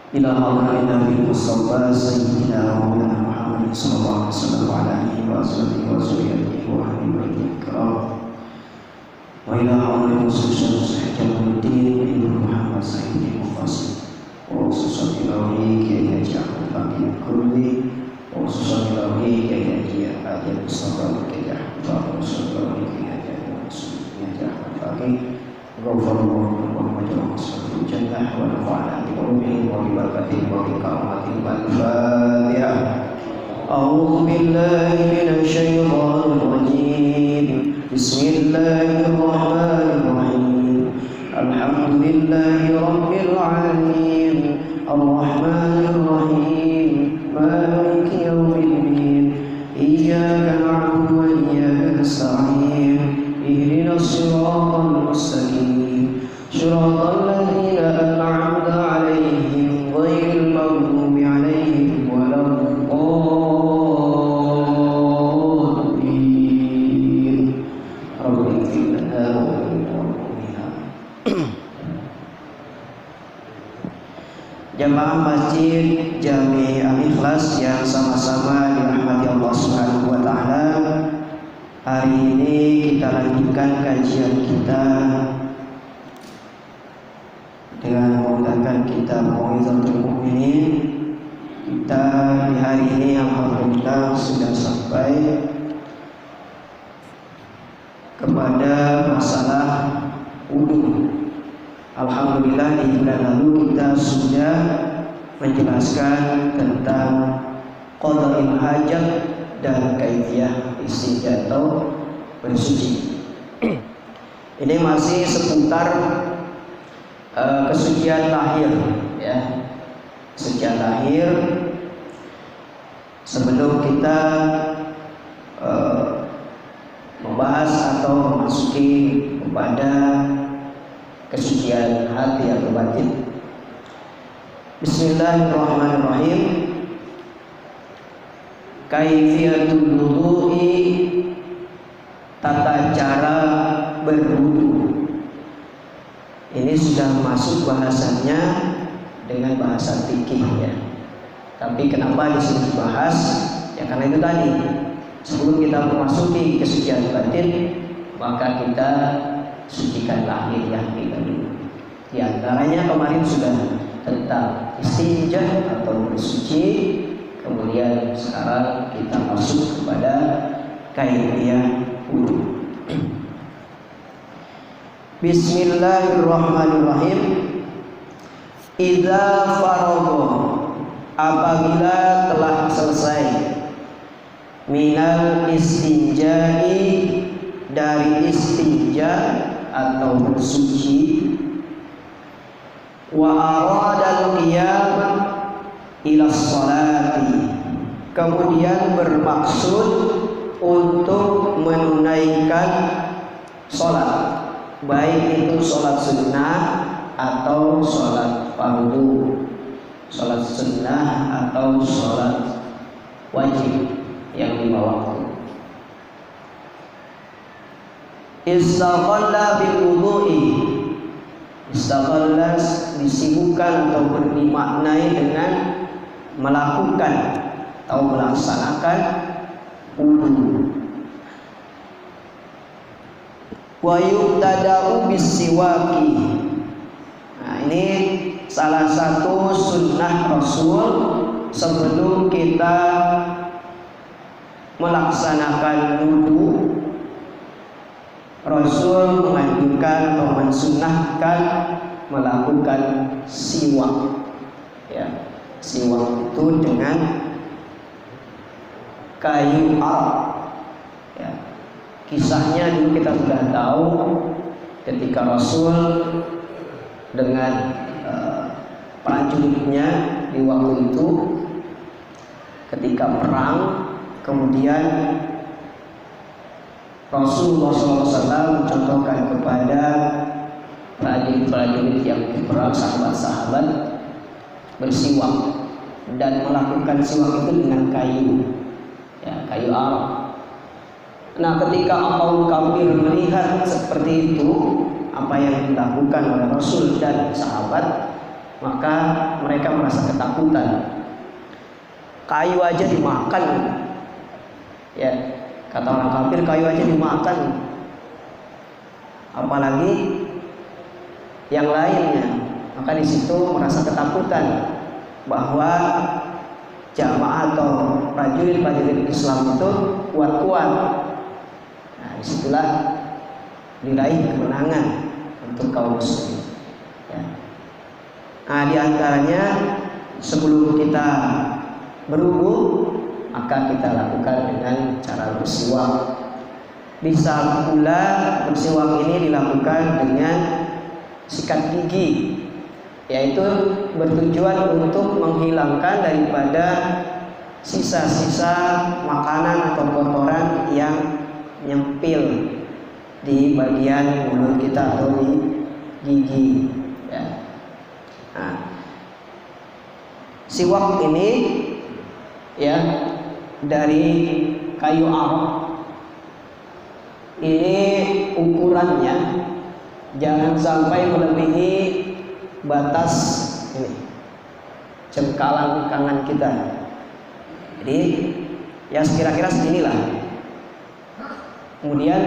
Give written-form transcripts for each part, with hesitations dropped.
إلى حضرة النبي المصطفى سيدنا ومولانا محمد صلى الله عليه وسلم وعلى آله وأزواجه وذريته وأهل بيته الكرام وإلى حضرة مستشار صحة الدين ابن محمد سيد المفصل وخصوصا إلهي كي يجعل الفقير كله وخصوصا إلهي كي يجعل أجل الصبر كي يحفظ الصبر كي يجعل الفقير غفر الله لكم وجعل صدر الجنة ونفعنا بقربه وببركته وبكرامته والفاتحة. أعوذ بالله من الشيطان الرجيم. بسم الله الرحمن الرحيم. الحمد لله رب العالمين الرحمن الرحيم مالك يوم الدين إياك نعبد وإياك نستعين اهدنا الصراط المستقيم صراط الذين أنعمت عليهم غير المغضوب عليهم ولا الضالين. رب اغفر لنا ولذنوبنا. Jamaah Masjid Jami Al-Ikhlas yang sama-sama dirahmati Allah Subhanahu wa taala. Hari ini kita lanjutkan kajian kita dengan menggunakan kitab Mau'izatul Mu'minin. Kita di hari ini alhamdulillah sudah sampai kepada masalah wudu. Alhamdulillah di bulan lalu kita sudah menjelaskan tentang qada'il hajat dan kaifiyah istinja atau bersuci. Ini masih seputar kesucian lahir, ya. Kesucian lahir. Sebelum kita membahas atau memasuki kepada kesucian hati atau batin. Bismillahirrahmanirrahim. Kaifiyatul wudu'i, tata cara berwudu. Ini sudah masuk bahasannya dengan bahasa fikih, ya. Tapi kenapa di sini dibahas? Ya karena itu tadi. Sebelum kita memasuki kesucian batin, maka kita sucikan lahir yang kita dulu. Di antaranya kemarin sudah tentang istinja atau bersuci. Kemudian sekarang kita masuk kepada kaifiyah wudu. Bismillahirrahmanirrahim. Idza faragha, apabila telah selesai, minal istinja'i, dari istinja atau bersuci, wa aradal qiyam ila sholati, kemudian bermaksud untuk menunaikan sholat, baik itu sholat sunnah atau sholat fardu, sholat sunnah atau sholat wajib yang 5 waktu. Istaqalla bil wudu'i, istaqalla disibukkan atau dimaknai dengan melakukan atau melaksanakan wudu. Wa yubtada'u bisiwaki. Nah, ini salah satu sunnah Rasul sebelum kita melaksanakan wudu. Rasul menganjurkan atau mensunnahkan melakukan siwak, ya. Siwak itu dengan kayu arab, ya. Kisahnya dulu kita sudah tahu ketika Rasul dengan prajuritnya di waktu itu ketika perang, kemudian Rasulullah SAW mencontohkan kepada prajurit-prajurit yang berperang, sahabat-sahabat, bersiwak dan melakukan siwak itu dengan kayu, ya, kayu arab. Nah, ketika kaum kafir melihat seperti itu, apa yang dilakukan oleh Rasul dan sahabat, maka mereka merasa ketakutan. Kayu aja dimakan, ya, kata orang kafir, kayu aja dimakan, apalagi yang lainnya. Maka di situ merasa ketakutan bahwa jamaah atau prajurit-prajurit Islam itu kuat-kuat. Nah, disitulah diraih kemenangan untuk kaum muslimin. Ya. Nah, di antaranya sebelum kita berwudu, maka kita lakukan dengan cara bersiwak. Bisa pula bersiwak ini dilakukan dengan sikat gigi, yaitu bertujuan untuk menghilangkan daripada sisa-sisa makanan atau kotoran yang nyempil di bagian mulut kita atau di gigi. Ya. Nah, siwak ini ya dari kayu arok. Ini ukurannya jangan sampai melebihi batas ini jengkalan tangan kita. Jadi ya kira-kira seginilah. Kemudian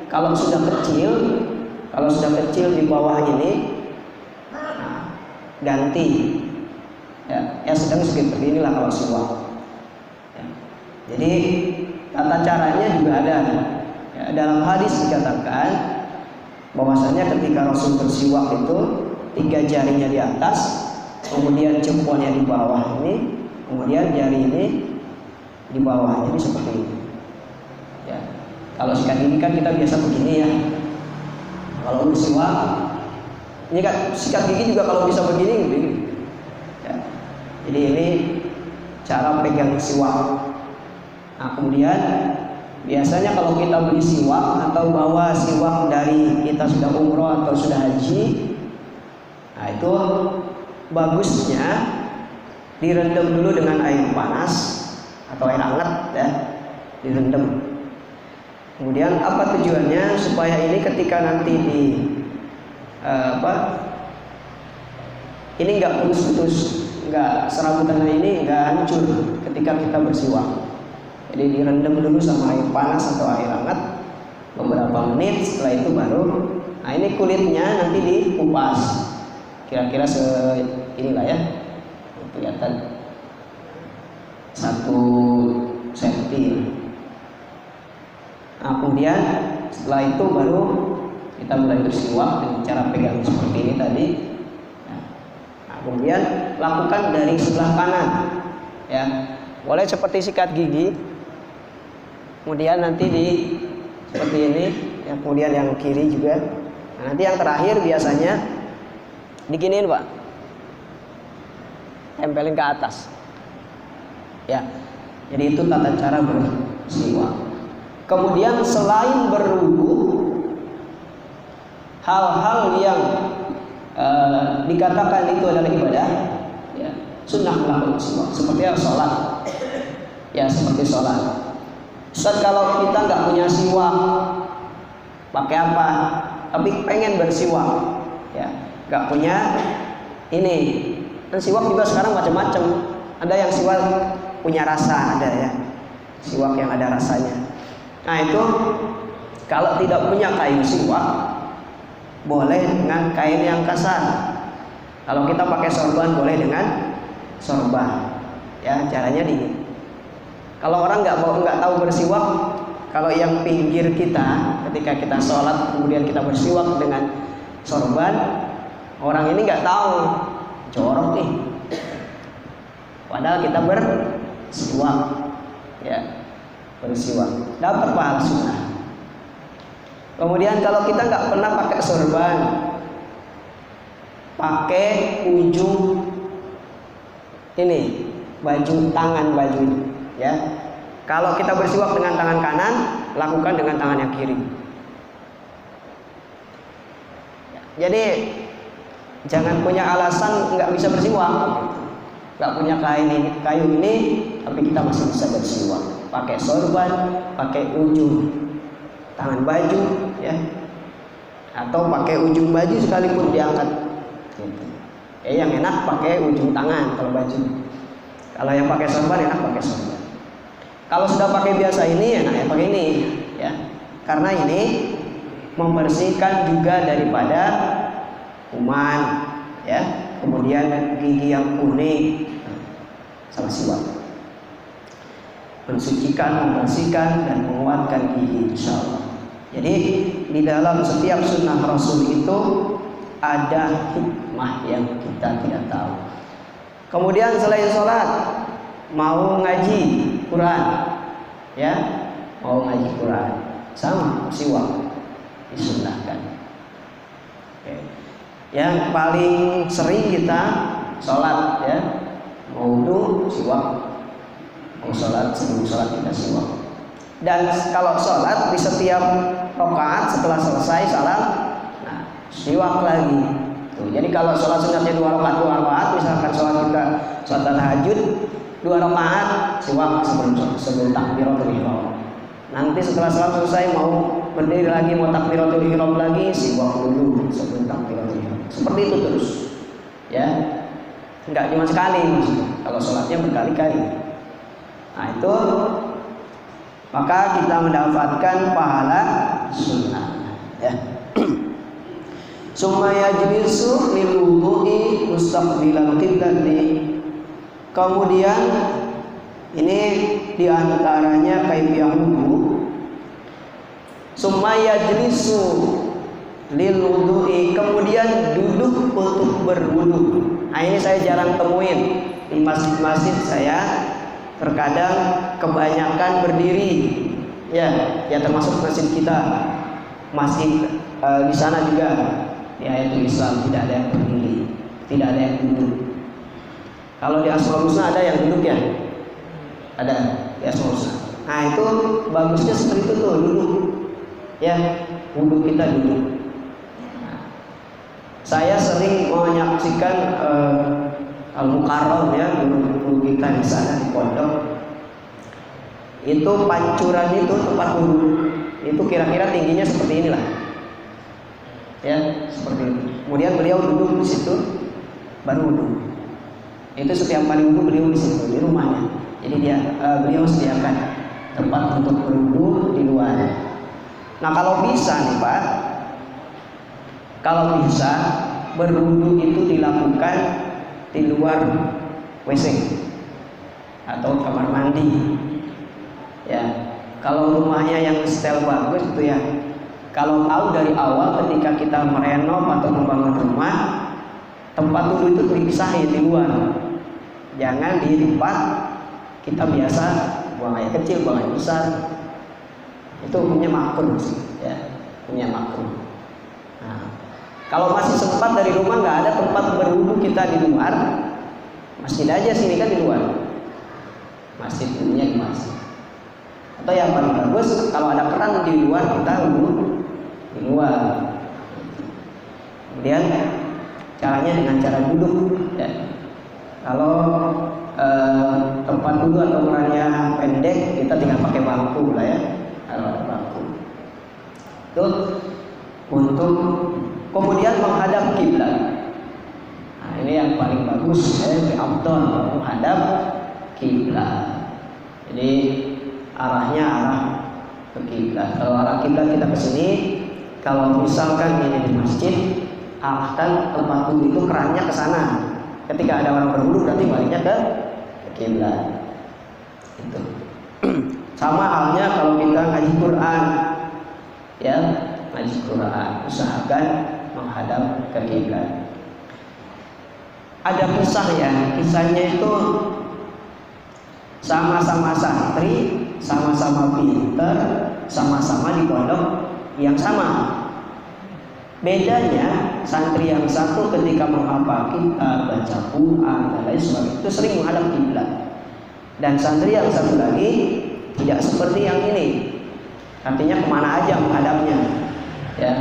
kalau sudah kecil di bawah ini, nah, ganti. Ya sedang seperti inilah kalau siwak. Ya. Jadi tata caranya juga ada. Ya, dalam hadis dikatakan bahwasanya ketika Rasul bersiwak itu 3 jarinya di atas, kemudian jempolnya di bawah ini, kemudian jari ini di bawah. Jadi seperti ini. Ya. Kalau sikat gigi kan kita biasa begini ya. Kalau bersiwak, ini kan sikat gigi juga kalau bisa begini. Ya. Jadi ini cara pegang siwak. Nah, kemudian biasanya kalau kita beli siwak atau bawa siwak dari kita sudah umroh atau sudah haji, nah itu bagusnya direndam dulu dengan air panas atau air hangat ya, direndam. Kemudian apa tujuannya? Supaya ini ketika nanti ini nggak putus-putus, nggak serabutan ini nggak hancur ketika kita bersiwak. Jadi direndam dulu sama air panas atau air hangat beberapa menit. Setelah itu baru, nah ini kulitnya nanti dikupas. Kira-kira inilah ya, kelihatan 1 cm. Nah, kemudian setelah itu baru kita mulai bersiwak dengan cara pegang seperti ini tadi. Nah, kemudian lakukan dari sebelah kanan, ya. Boleh seperti sikat gigi. Kemudian nanti seperti ini, ya, kemudian yang kiri juga. Nah, nanti yang terakhir biasanya diginiin Pak, tempelin ke atas. Ya, jadi itu tata cara bersiwak. Kemudian selain berwudu, hal-hal yang dikatakan itu adalah ibadah, ya, sunnah melakukan siwak. Seperti sholat, ya seperti sholat. Ustaz, kalau kita nggak punya siwak, pakai apa? Tapi pengen bersiwak, ya, nggak punya ini. Dan siwak juga sekarang macam-macam. Ada yang siwak punya rasa, ada ya, siwak yang ada rasanya. Nah itu kalau tidak punya kain siwak, boleh dengan kain yang kasar. Kalau kita pakai sorban, boleh dengan sorban. Ya, caranya di. Kalau orang nggak tahu bersiwak, kalau yang pinggir kita ketika kita sholat kemudian kita bersiwak dengan sorban, orang ini nggak tahu, jorok nih. Padahal kita bersiwak, ya, bersiwak, dapat pahala sunnah. Kemudian kalau kita nggak pernah pakai sorban, pakai ujung ini baju tangan baju. Ya, kalau kita bersiwak dengan tangan kanan, lakukan dengan tangan yang kiri. Jadi jangan punya alasan nggak bisa bersiwak, nggak punya kayu ini, tapi kita masih bisa bersiwak. Pakai sorban, pakai ujung tangan baju, ya, atau pakai ujung baju sekalipun diangkat. Gitu. Yang enak pakai ujung tangan kalau baju. Kalau yang pakai sorban enak pakai sorban. Kalau sudah pakai biasa ini enaknya pakai ini, ya. Karena ini membersihkan juga daripada kuman, ya. Kemudian gigi yang kuning sama siwak. Mensucikan, membersihkan dan menguatkan gigi, insyaallah. Jadi di dalam setiap sunnah Rasul itu ada hikmah yang kita tidak tahu. Kemudian selain sholat, mau ngaji Quran, ya, mau ngaji Quran, sama siwak disunnahkan. Oke. Yang paling sering kita sholat, ya, mau wudu siwak, mau sholat sebelum sholat kita siwak. Dan kalau sholat di setiap rakaat setelah selesai salam, siwak lagi. Tuh, jadi kalau sholat sunatnya 2 rakaat, misalkan sholat kita sholat tahajud 2 rakaat, siwak sebelum takbiratul ihram. Nanti setelah sholat selesai mau berdiri lagi, mau takbiratul ihram lagi, siwak dulu sebelum takbiratul ihram. Seperti itu terus, ya. Enggak cuma sekali, maksudnya. Kalau sholatnya berkali-kali. Nah itu, maka kita mendapatkan pahala sunnah, ya. Summa yajlisu lil wudu'i mustaqbilal qiblati. Kemudian ini diantaranya kaifiyah wudu. Summa yajlisu lil wudu'i, kemudian duduk untuk berwudu. Nah ini saya jarang temuin di masjid-masjid saya. Terkadang kebanyakan berdiri, ya termasuk masjid kita, masjid di sana juga. Di Ayatul Islam tidak ada yang berdiri, tidak ada yang duduk. Kalau di Asmaul Husna ada yang duduk, ya, ada di Asmaul Husna. Nah itu bagusnya seperti itu tuh, duduk, ya, wudhu kita duduk. Nah, saya sering menyaksikan Al-Mukarram, ya, guru kita di sana di pondok. Itu pancuran itu tempat wudhu itu kira-kira tingginya seperti inilah. Ya, seperti itu. Kemudian beliau duduk di situ baru wudhu. Itu setiap kali wudhu beliau di situ di rumahnya. Jadi beliau sediakan tempat untuk berwudhu di luar. Nah kalau bisa nih Pak, kalau bisa berwudhu itu dilakukan di luar WC atau kamar mandi. Ya, kalau rumahnya yang setel bagus itu, ya. Kalau tahu dari awal ketika kita merenov atau membangun rumah, tempat wudhu itu dipisahin di luar. Jangan di tempat kita biasa buang air kecil, buang air besar. Itu hukumnya makruh sih, ya, hukumnya makruh. Nah, kalau masih sempat dari rumah nggak ada tempat berwudhu kita di luar, masjid aja sini kan di luar. Masjid punya di masjid. Atau yang paling bagus kalau ada keran di luar kita wudhu di luar. Kemudian caranya dengan cara duduk, ya. Kalau tempat wudhu atau kerannya pendek, kita tinggal pakai bangku lah, ya. Kalau ada bangku. Itu untuk kemudian menghadap kiblat. Nah, ini yang paling bagus, ya, afdal menghadap kiblat. Jadi arahnya arah ke kiblat. Kalau arah kiblat kita ke sini, kalau misalkan ini di masjid, arahkan tempat wudhu itu kerannya ke sana. Ketika ada orang berwudhu berarti baliknya ke kiblat. Itu. Sama halnya kalau kita ngaji Quran, ya, ngaji Quran, usahakan menghadap ke kiblat. Ada kisah, ya, kisahnya itu sama-sama santri, sama-sama pinter, sama-sama di pondok yang sama. Bedanya santri yang satu ketika menghafal kitab, baca Quran dan lain sebagainya itu sering menghadap kiblat. Dan santri yang satu lagi tidak seperti yang ini. Artinya kemana aja menghadapnya, ya.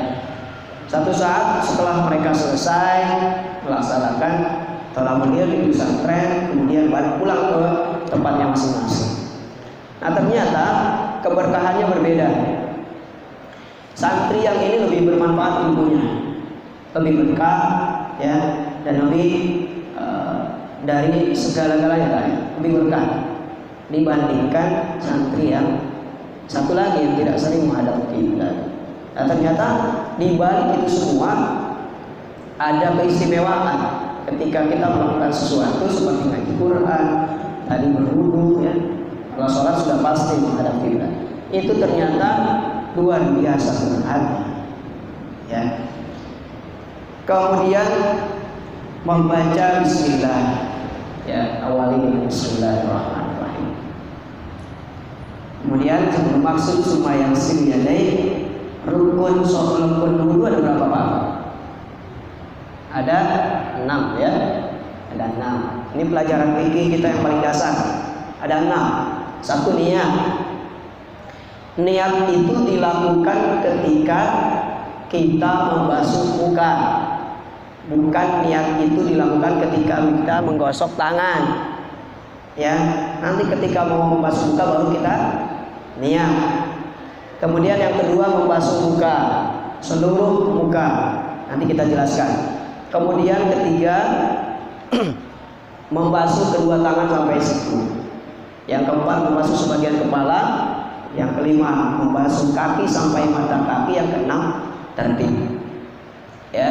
Satu saat setelah mereka selesai melaksanakan thalabul ilmi di pesantren, kemudian balik pulang ke tempatnya masing-masing. Nah ternyata keberkahannya berbeda. Santri yang ini lebih bermanfaat ilmunya, lebih berkah, ya, dan lebih dari segala-galanya lebih berkah dibandingkan santri yang satu lagi yang tidak sering menghadap kiblat. Nah, ternyata di balik itu semua ada keistimewaan ketika kita melakukan sesuatu seperti ngaji Quran, tadi berwudu ya. Kalau sholat sudah pasti menghadap kiblat. Itu ternyata luar biasa berharga. Ya. Kemudian membaca bismillah. Ya, awali dengan bismillahirrahmanirrahim. Kemudian bermaksud sembahyang siriyadai, rukun wudu ada berapa Pak? Ada 6 ya. Ada 6. Ini pelajaran fikih kita yang paling dasar. Ada 6. 1 niat. Niat itu dilakukan ketika kita membasuh muka. Bukan niat itu dilakukan ketika kita menggosok tangan. Ya, nanti ketika mau membasuh muka baru kita niat. Kemudian yang kedua membasuh muka, seluruh muka. Nanti kita jelaskan. Kemudian ketiga membasuh kedua tangan sampai siku. Yang keempat membasuh sebagian kepala. Yang kelima membasuh kaki sampai mata kaki. Yang keenam tertib. Ya.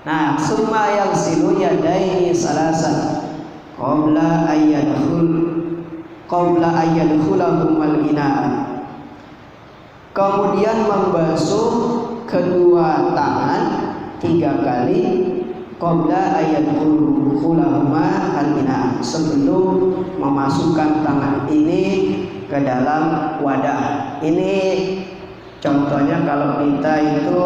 Nah, summa yaghsilu yadayhi salasan qabla ayyadkhulahumal ina'a. Kemudian membasuh kedua tangan 3 kali qabla ayyadkhulahuma al-ina'a, sebelum memasukkan tangan ini ke dalam wadah. Ini contohnya kalau kita itu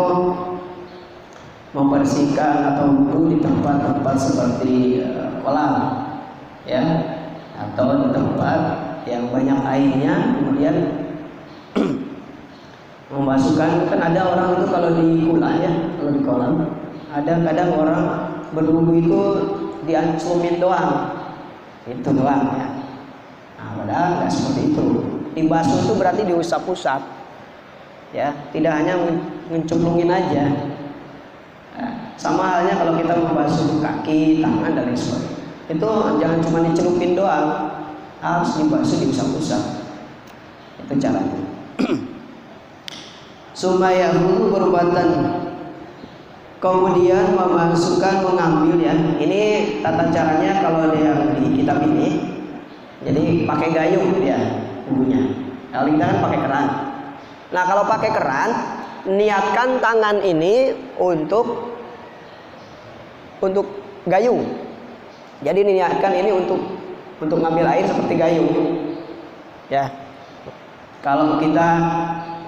membersihkan atau wudu di tempat-tempat seperti kolam ya, atau di tempat yang banyak airnya, kemudian memasukkan, kan ada orang itu kalau di kulah ya, kalau di kolam ada kadang orang berwudu itu dianclumin doang, itu doang ya. Nah, padahal nggak seperti itu. Dibasuh itu berarti diusap-usap ya, tidak hanya mencemplungin aja. Nah, sama halnya kalau kita membasuh kaki, tangan dan lain sebagainya. Itu jangan cuma dicelupin doang, harus dibasuh, diusap-usap. Itu caranya. Supaya dulu perbuatan, kemudian memasukkan, mengambil ya. Ini tata caranya kalau ada yang di kitab ini. Jadi pakai gayung ya wudunya. Kalau kita kan pakai keran. Nah, kalau pakai keran, niatkan tangan ini untuk gayung. Jadi niatkan ini untuk ngambil air seperti gayung. Ya. Kalau kita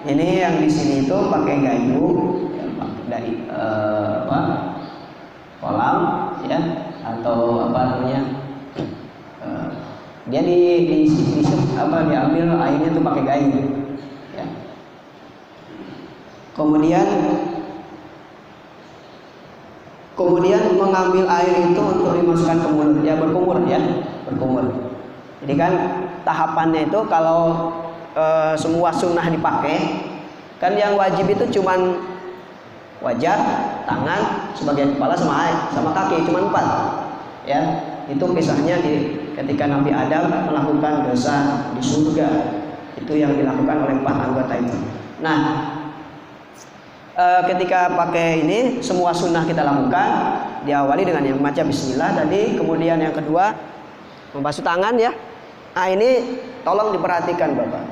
ini yang di sini itu pakai gayung dari kolam ya, atau apa namanya? Dia diambil airnya itu pakai gayung. Ya. Kemudian mengambil air itu untuk dimasukkan ke mulut, ya berkumur ya, berkumur. Jadi kan tahapannya itu kalau semua sunnah dipakai, kan yang wajib itu cuman wajah, tangan, sebagian kepala sama kaki, cuman 4. Ya, itu kisahnya ketika Nabi Adam melakukan dosa di surga, itu yang dilakukan oleh 4 anggota itu. Nah, ketika pakai ini semua sunnah kita lakukan, diawali dengan yang membaca bismillah tadi, kemudian yang kedua membasuh tangan ya. Nah, ini tolong diperhatikan Bapak.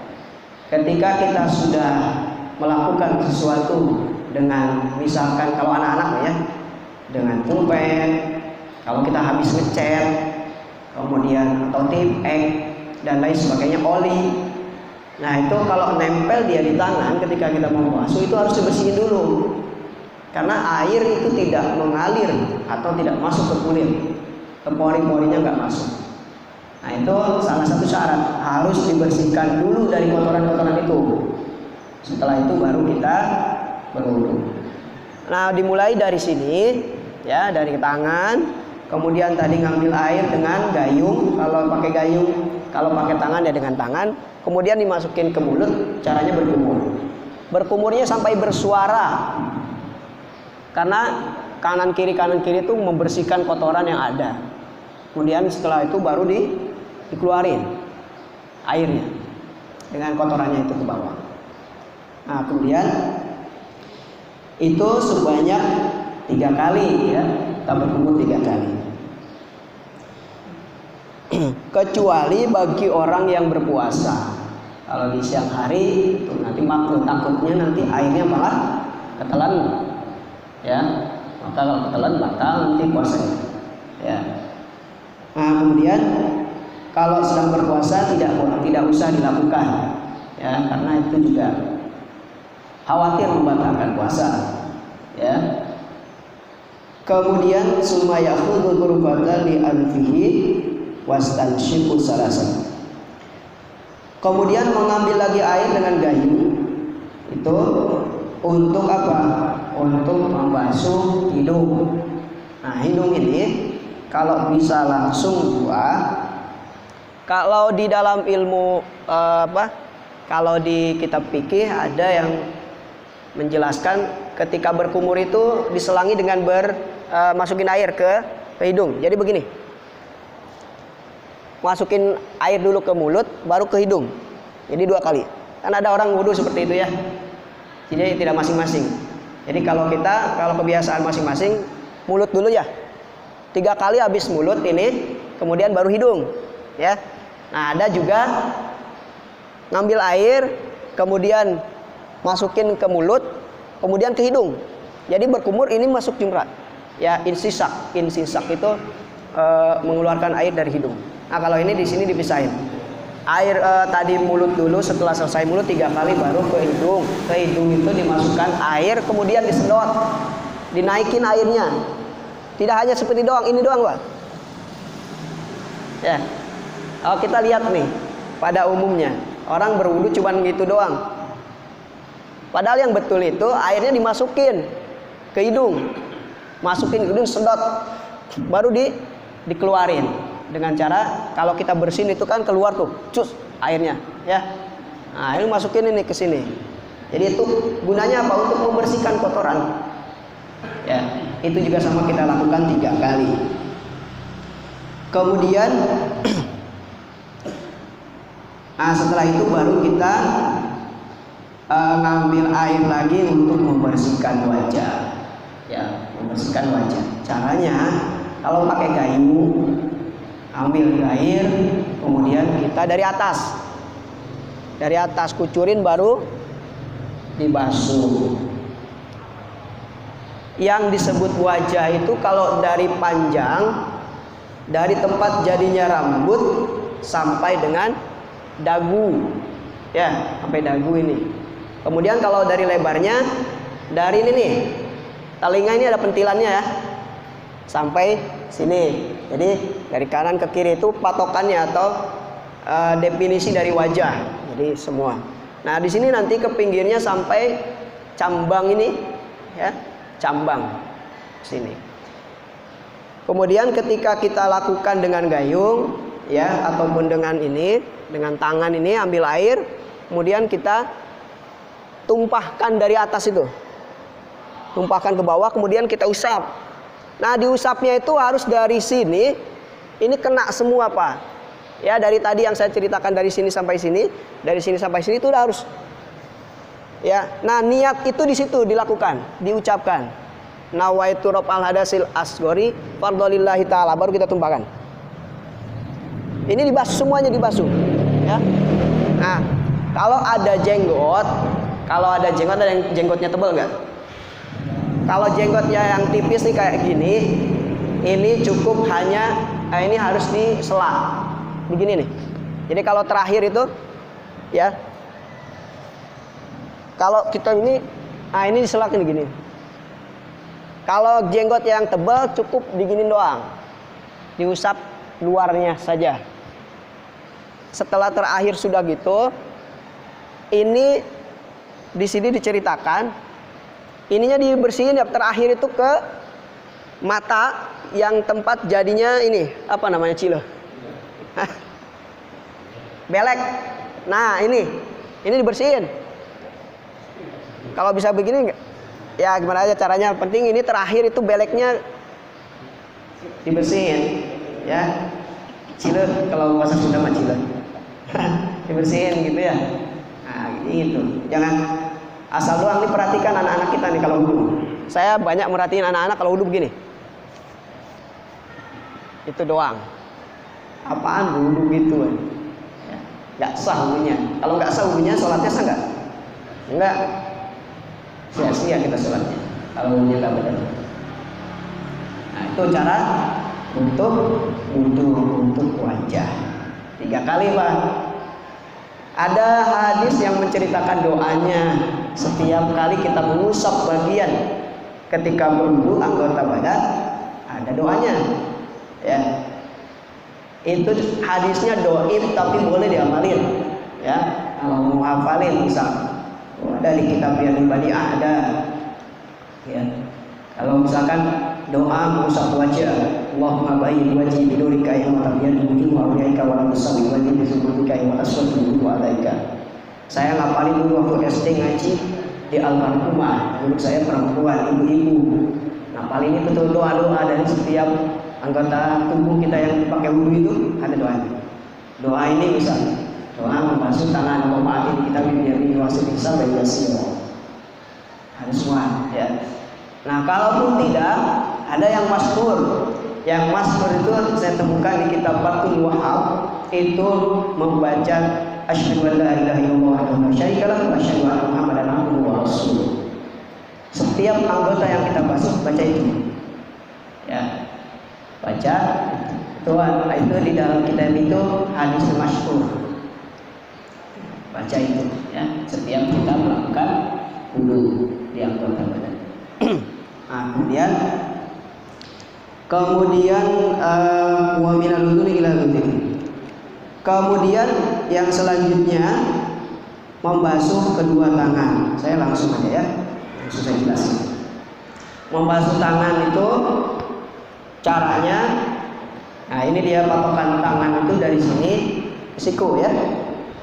Ketika kita sudah melakukan sesuatu dengan, misalkan kalau anak-anak ya, dengan pulpen, kalau kita habis ngecat, kemudian atau tip dan lain sebagainya, oli. Nah, itu kalau nempel dia di tangan ketika kita mau basuh itu harus dibersihin dulu. Karena air itu tidak mengalir atau tidak masuk ke kulit, ke pori-porinya nggak masuk. Nah, itu salah satu syarat, harus dibersihkan dulu dari kotoran-kotoran itu. Setelah itu baru kita berwudu. Nah, dimulai dari sini ya, dari tangan, kemudian tadi ngambil air dengan gayung, kalau pakai gayung, kalau pakai tangan ya dengan tangan, kemudian dimasukin ke mulut, caranya berkumur. Berkumurnya sampai bersuara. Karena kanan kiri itu membersihkan kotoran yang ada. Kemudian setelah itu baru dikeluarin airnya dengan kotorannya itu ke bawah. Nah, kemudian itu sebanyak 3 kali ya, kita berkumur 3 kali. Kecuali bagi orang yang berpuasa. Kalau di siang hari itu nanti takutnya nanti airnya malah ketelan, ya. Maka kalau ketelan batal nanti puasanya. Ya. Nah, kemudian kalau sedang berpuasa tidak usah dilakukan, ya, karena itu juga khawatir membatalkan puasa, ya. Kemudian summa ya'khudhu qurbatan li anfihi wastanshiqu salasan. Kemudian mengambil lagi air dengan gayung itu untuk apa? Untuk membasuh hidung. Nah, hidung ini kalau bisa langsung 2. Kalau di dalam ilmu kalau di kitab fikih ada yang menjelaskan ketika berkumur itu diselangi dengan masukin air ke hidung. Jadi begini. Masukin air dulu ke mulut, baru ke hidung. Jadi 2 kali. Kan ada orang wudhu seperti itu ya. Jadi tidak masing-masing. Jadi kalau kebiasaan masing-masing, mulut dulu ya. 3 kali habis mulut ini, kemudian baru hidung, ya. Nah, ada juga ngambil air, kemudian masukin ke mulut, kemudian ke hidung. Jadi berkumur ini masuk jumrat. Ya, insisak itu mengeluarkan air dari hidung. Nah, kalau ini di sini dipisahin. Air tadi mulut dulu, setelah selesai mulut 3 kali baru ke hidung. Ke hidung itu dimasukkan air, kemudian disedot, dinaikin airnya. Tidak hanya seperti doang, ini doang, Pak. Ya. Kalau kita lihat nih, pada umumnya orang berwudu cuman gitu doang. Padahal yang betul itu airnya dimasukin ke hidung, masukin ke hidung, sedot, baru dikeluarin. Dengan cara kalau kita bersihin itu kan keluar tuh, cus airnya, ya. Nah, ini masukin ini ke sini. Jadi itu gunanya apa? Untuk membersihkan kotoran. Ya, itu juga sama kita lakukan 3 kali. Kemudian nah, setelah itu baru kita ngambil air lagi untuk membersihkan wajah. Ya, membersihkan wajah. Caranya kalau pakai gayung, ambil air, kemudian kita dari atas kucurin baru dibasuh. Yang disebut wajah itu kalau dari panjang, dari tempat jadinya rambut sampai dengan dagu, ya, sampai dagu ini. Kemudian kalau dari lebarnya, dari ini nih, telinga ini ada pentilannya ya, sampai sini. Jadi dari kanan ke kiri itu patokannya atau definisi dari wajah. Jadi semua. Nah, di sini nanti ke pinggirnya sampai cambang ini, ya, cambang sini. Kemudian ketika kita lakukan dengan gayung, ya, ataupun dengan ini, dengan tangan ini ambil air, kemudian kita tumpahkan dari atas itu, tumpahkan ke bawah, kemudian kita usap. Nah, diusapnya itu harus dari sini, ini kena semua, Pak. Ya, dari tadi yang saya ceritakan dari sini sampai sini, dari sini sampai sini itu udah harus. Ya, nah niat itu di situ dilakukan, diucapkan. Nawaitu raf'al hadasil asghari fardholillahi ta'ala, baru kita tumpahkan. Ini dibasuh, semuanya dibasuh. Ya. Nah, kalau ada jenggot, ada yang jenggotnya tebal nggak? Kalau jenggotnya yang tipis nih kayak gini, ini cukup hanya ini harus disela begini nih. Jadi kalau terakhir itu, ya, kalau kita ini, nah ini disela gini. Kalau jenggot yang tebal cukup diginin doang, diusap luarnya saja. Setelah terakhir sudah gitu, ini di sini diceritakan. Ininya dibersihin ya, terakhir itu ke mata yang tempat jadinya ini apa namanya, cilo, belek. Nah, ini dibersihin. Kalau bisa begini enggak? Ya gimana aja caranya, penting ini terakhir itu beleknya dibersihin ya. Cilet kalau bahasa Sunda mah cilet. Dibersihin gitu ya. Nah gitu. Jangan asal doang. Nih perhatikan anak-anak kita nih kalau wudhu. Saya banyak merhatiin anak-anak kalau wudhu begini. Itu doang. Apaan wudhu gitu kan? Ya, nggak sah wudhunya. Kalau nggak sah wudhunya, sholatnya sah nggak? Enggak. Sia-sia kita sholatnya kalau wudhunya nggak benar. Nah itu cara untuk wudhu untuk wajah 3 kali Pak. Ada hadis yang menceritakan doanya setiap kali kita mengusap bagian ketika berwudhu anggota badan, ada doanya ya. Itu hadisnya doib tapi boleh diamalin ya. Kalau mau hafalin misal ada di kitab yang Badi'ah ada ya. Kalau misalkan doa mengusap wajah, Allahumma bayyin wajhi bidurika ya matabiyan wujuh wa awliyaika wa la tusawi wajhi bisubulika wa aswadu wa alaika. Saya ngapalin dulu waktu SD ngaji di almarhumah, dulu saya perempuan, ibu-ibu. Ngapalin itu doa-doa dari setiap anggota tubuh kita yang dipakai wudhu itu ada doanya. Doa ini bisa doa membasuh tangan memaatin kita biar diwasi bisa baik siro. Harus semua ya. Nah kalaupun tidak, ada yang masyhur. Yang masyhur itu saya temukan di kitab Fathul Wahhab, itu membaca asyhadu an la ilaha illallah wahdahu la syarika lahu wa asyhadu anna muhammadan abduhu wa rasuluh. Setiap anggota yang kita basuh baca itu. Ya. Baca itu di dalam kitab itu hadis masyhur. Baca itu ya, setiap kita melakukan wudhu di anggota badan. Nah, kemudian wa minal wudhu ila wudhu. Kemudian yang selanjutnya membasuh kedua tangan. Saya langsung aja ya, langsung saya jelasin. Membasuh tangan itu caranya, nah ini dia patokan tangan itu dari sini ke siku ya.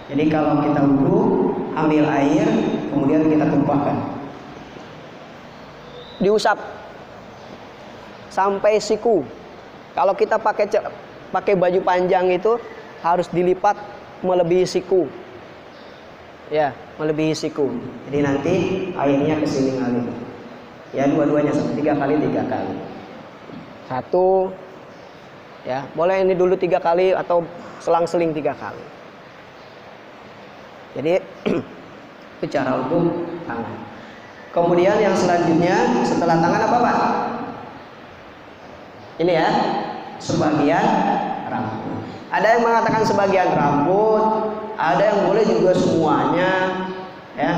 Jadi kalau kita wudhu, ambil air, kemudian kita tumpahkan, diusap sampai siku. Kalau kita pakai baju panjang itu harus dilipat melebihi siku, ya melebihi siku. Jadi nanti airnya ke sini ngalir. Ya dua-duanya sampai 3 kali 3 kali. 1, ya boleh ini dulu 3 kali atau selang-seling 3 kali. Jadi itu cara untuk tangan. Kemudian yang selanjutnya setelah tangan apa Pak? Ini ya, sebagian rambut. Ada yang mengatakan sebagian rambut, ada yang boleh juga semuanya, ya.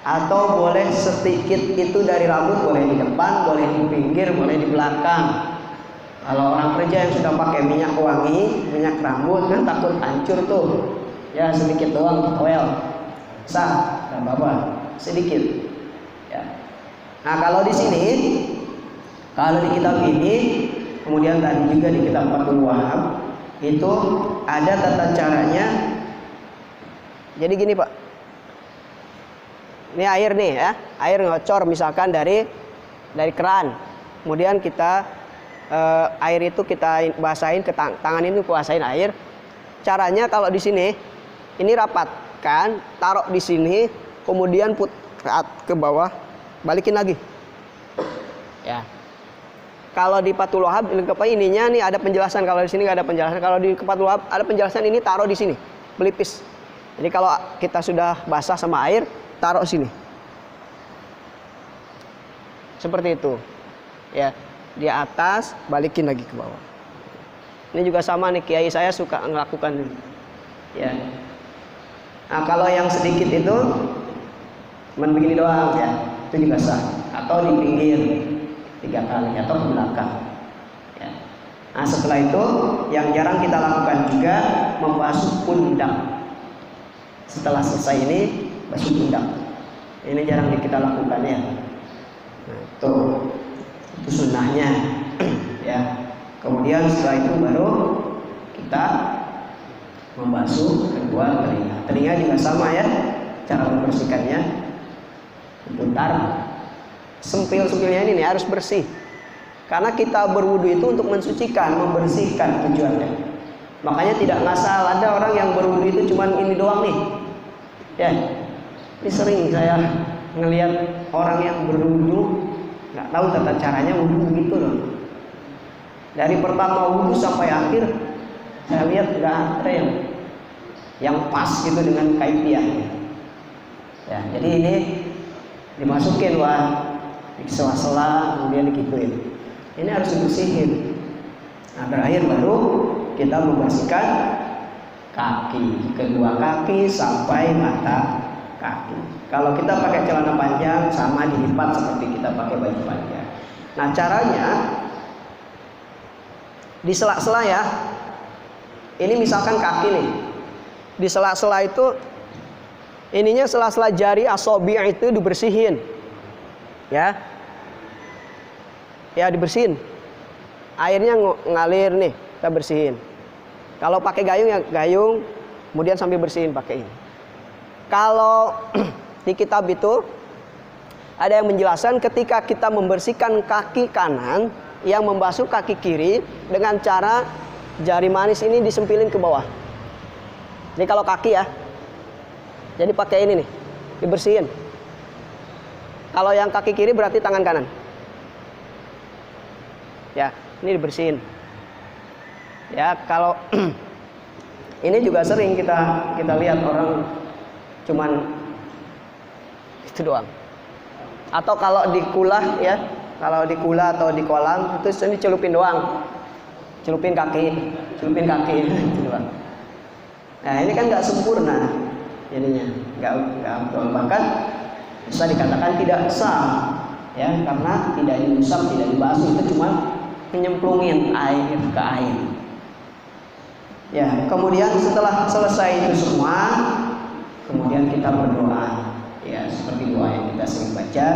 Atau boleh sedikit itu dari rambut, boleh di depan, boleh di pinggir, boleh di belakang. Kalau orang kerja yang sudah pakai minyak wangi, minyak rambut kan takut hancur tuh. Ya sedikit doang, toel, sah, nggak apa-apa, sedikit. Ya. Nah kalau di sini, kalau di kitab ini, kemudian tadi juga di kitab Fathul Wahhab itu ada tata caranya. Jadi gini Pak, ini air nih ya, air ngocor misalkan dari keran, kemudian kita air itu kita basahin ke tangan ini, basahin air. Caranya kalau di sini, ini rapatkan, taruh di sini, kemudian ke bawah, balikin lagi. Ya. Kalau di Fathul Wahhab ininya nih ada penjelasan, kalau di sini nggak ada penjelasan. Kalau di Fathul Wahhab ada penjelasan, ini taruh di sini, pelipis. Jadi kalau kita sudah basah sama air, taruh sini. Seperti itu. Ya, di atas, balikin lagi ke bawah. Ini juga sama nih, kiai saya suka melakukan ini. Ya. Nah, kalau yang sedikit itu begini doang ya, itu juga sah. Atau di pinggir 3 kali atau ke belakang. Ya. Nah, setelah itu yang jarang kita lakukan juga membasuh pundak. Setelah selesai ini basuh pundak. Ini jarang kita lakukan ya. Nah, itu sunnahnya. Ya. Kemudian setelah itu baru kita membasuh kedua telinga. Telinga juga sama ya, cara membersihkannya. Diputar sempil-sempilnya ini nih harus bersih. Karena kita berwudu itu untuk mensucikan, membersihkan tujuannya. Makanya tidak ngasal ada orang yang berwudu itu cuman ini doang nih. Ya, ini sering saya ngelihat orang yang berwudu nggak tahu tata caranya wudu begitu loh. Dari pertama wudu sampai akhir saya lihat nggak ada yang pas gitu dengan kaifiahnya. Ya, jadi ini dimasukin di sela-sela kemudian digituin. Ini harus dibersihin. Nah, terakhir baru kita membersihkan kaki, kedua kaki sampai mata kaki. Kalau kita pakai celana panjang sama dilipat seperti kita pakai baju panjang. Nah, caranya di sela-sela ya. Ini misalkan kaki nih. Di sela-sela itu ininya sela-sela jari asobi itu dibersihin. Ya. Ya, dibersihin. Airnya ngalir nih, kita bersihin. Kalau pakai gayung ya gayung, kemudian sambil bersihin pakai ini. Kalau di kitab itu ada yang menjelaskan ketika kita membersihkan kaki kanan yang membasuh kaki kiri dengan cara jari manis ini disempilin ke bawah. Jadi kalau kaki ya, jadi pakai ini nih, dibersihin. Kalau yang kaki kiri berarti tangan kanan. Ya, ini dibersihin. Ya, kalau ini juga sering kita lihat orang cuman itu doang. Atau kalau di kulah ya, kalau di kulah atau di kolam itu ini celupin doang. Celupin kaki itu doang. Nah, ini kan nggak sempurna jadinya, nggak bahkan bisa dikatakan tidak sah ya, karena tidak diusap, tidak dibasuh, itu cuma menyemplungin air ke air. Ya, kemudian setelah selesai itu semua, kemudian kita berdoa. Ya, seperti doa yang kita sering baca,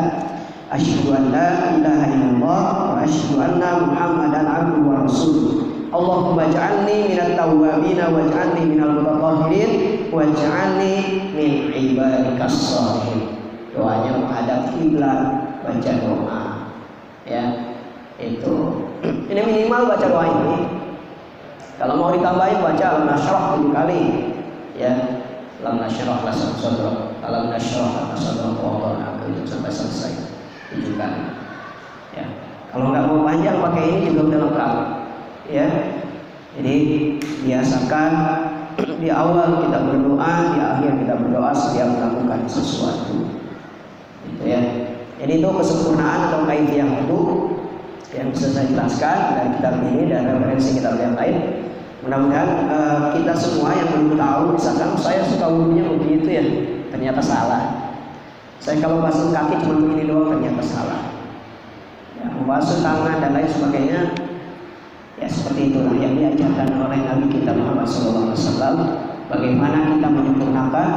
asyhadu an la ilaha illallah wa asyhadu anna muhammadan abduhu wa rasuluh. Allahumma ij'alni minat tawwabin waj'alni minal mutatahhirin waj'alni min ibadikas shalihin. Doanya menghadap kiblat, baca doa. Ya, itu. Ini minimal baca doa ini. Kalau mau ditambahin baca alam nasyrah 7 kali. Ya, alam nasyrah la sadra, alam nasyrah la sadra wa itu sampai selesai 7 kali. Ya. Kalau nggak mau panjang pakai ini juga udah lengkap. Ya. Jadi biasakan di awal kita berdoa, di akhir kita berdoa setiap melakukan sesuatu. Gitu ya. Jadi itu kesempurnaan atau kaifiah itu yang bisa saya jelaskan dari kitab ini dan referensi kitab yang lain. Mudah-mudahan kita semua yang belum tahu, misalkan saya suka wudunya begitu ya, ternyata salah. Saya kalau basuh kaki cuma begini doang, ternyata salah. Ya, membasuh tangan dan lain sebagainya, ya seperti itulah yang diajarkan oleh Nabi kita Muhammad SAW. Bagaimana kita menyempurnakan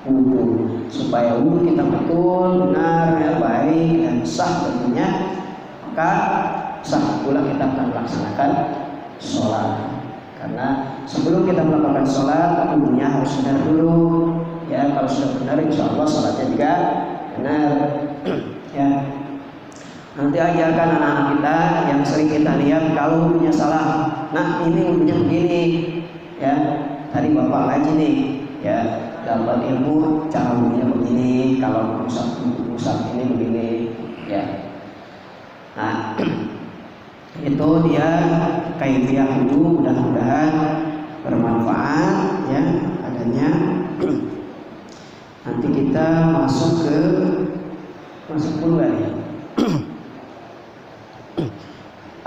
wudu supaya wudu kita betul, benar, ya, baik dan sah tentunya. Maka sah pula kita akan melaksanakan sholat. Karena sebelum kita melakukan sholat, wudunya harus benar dulu. Ya, kalau sudah benar, insya Allah sholatnya juga benar. Ya, nanti ajarkan anak-anak kita yang sering kita lihat kalau wudunya salah. Nah, ini wudunya begini. Ya, tadi bapak ngaji nih. Ya, dapat ilmu cara wudunya begini. Kalau usap ini begini. Ya. Nah, itu dia kaifiah wudu, mudah-mudahan bermanfaat ya adanya. Nanti kita masuk dulu ya.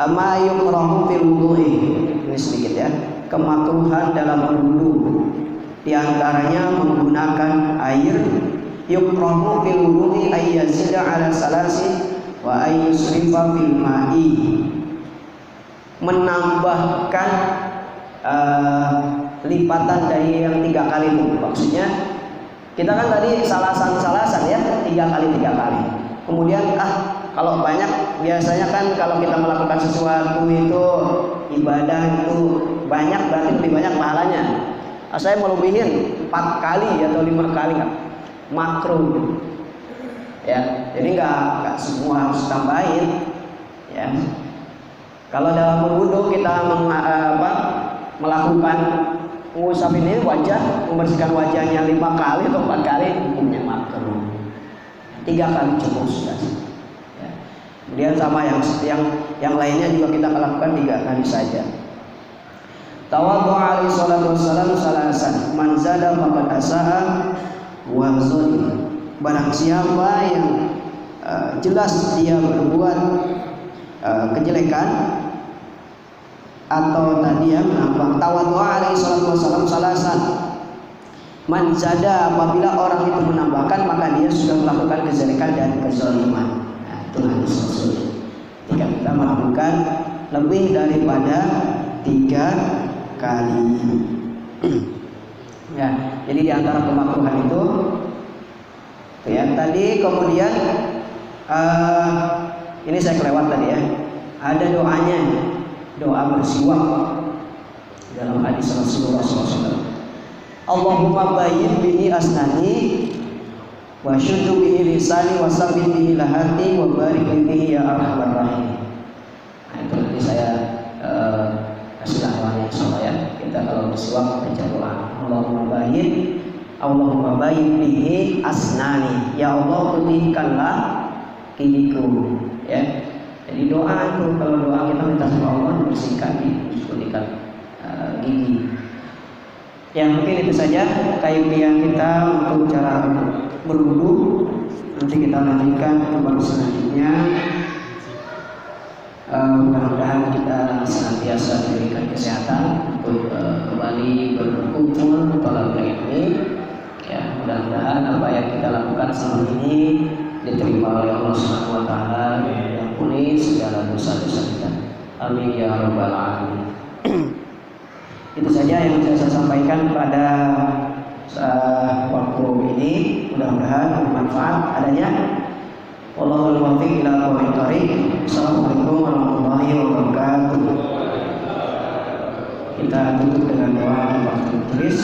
Ama yukrahu fil wudu'i, ini sedikit ya, kemakruhan dalam berwudu. Di antaranya menggunakan air. Yukrahu fil wudu'i ay yazida ala salasi wa ay yusrifa fil ma'i, menambahkan lipatan dari yang 3 kali itu. Maksudnya kita kan tadi salasan ya, 3 kali. Kemudian kalau banyak, biasanya kan kalau kita melakukan sesuatu itu ibadah itu banyak, berarti lebih banyak pahalanya. Saya mau lebihin 4 kali atau 5 kali kan, makruh. ya. Jadi nggak semua harus tambahin, ya. Kalau dalam berwudu kita melakukan mengusap ini wajah, membersihkan wajahnya 5 kali atau 4 kali, hukumnya makruh. 3 kali cukup sudah. Ya. Kemudian sama yang lainnya juga kita lakukan 3 kali saja. Tawadhu alaihi salatu wassalam salasan man zada faqad asaa wa zalim. Barang siapa yang jelas dia berbuat kejelekan atau tadi ya menambah. Tawadhu alaihi salatu wassalam salasan man zada, apabila orang itu menambahkan maka dia sudah melakukan kejelekan dan kezaliman. Nah, itu hadis Rasul. Jika kita melakukan lebih daripada 3 kali. Ya, jadi di antara kemakruhan itu ya tadi. Kemudian ini saya kelewat tadi ya. Ada doanya, doa bersiwak dalam hadis Rasulullah SAW. Allahumma bayyin bihi asnani wa syuddu bihi lisani wa sabbit bihi lahati wa barik bihi ya arhamar rahim. Nah, itu nanti saya kasih doanya insyaallah ya. Kita kalau bersiwak baca doa Allahumma bayyin bihi asnani, ya Allah putihkanlah gigiku, ya. Jadi doa itu, kalau doa kita minta sama Allah bersihkan diputihkan gigi. Ya, mungkin itu saja kaifiah kita untuk cara berwudu. Nanti kita lanjutkan ke selanjutnya. Mudah-mudahan kita senantiasa diberikan kesehatan untuk kembali berkumpul pada bulan ini. Ya, mudah-mudahan apa yang kita lakukan selama ini diterima oleh Allah Subhanahu wa taala dan diampuni segala dosa-dosa kita. Amin ya rabbal alamin. Itu saja yang bisa saya sampaikan pada waktu ini. Mudah-mudahan bermanfaat adanya. Wallahul muwaffiq ila aqwamit thoriq. Assalamualaikum warahmatullahi wabarakatuh. Kita tutup dengan doa yang tertulis.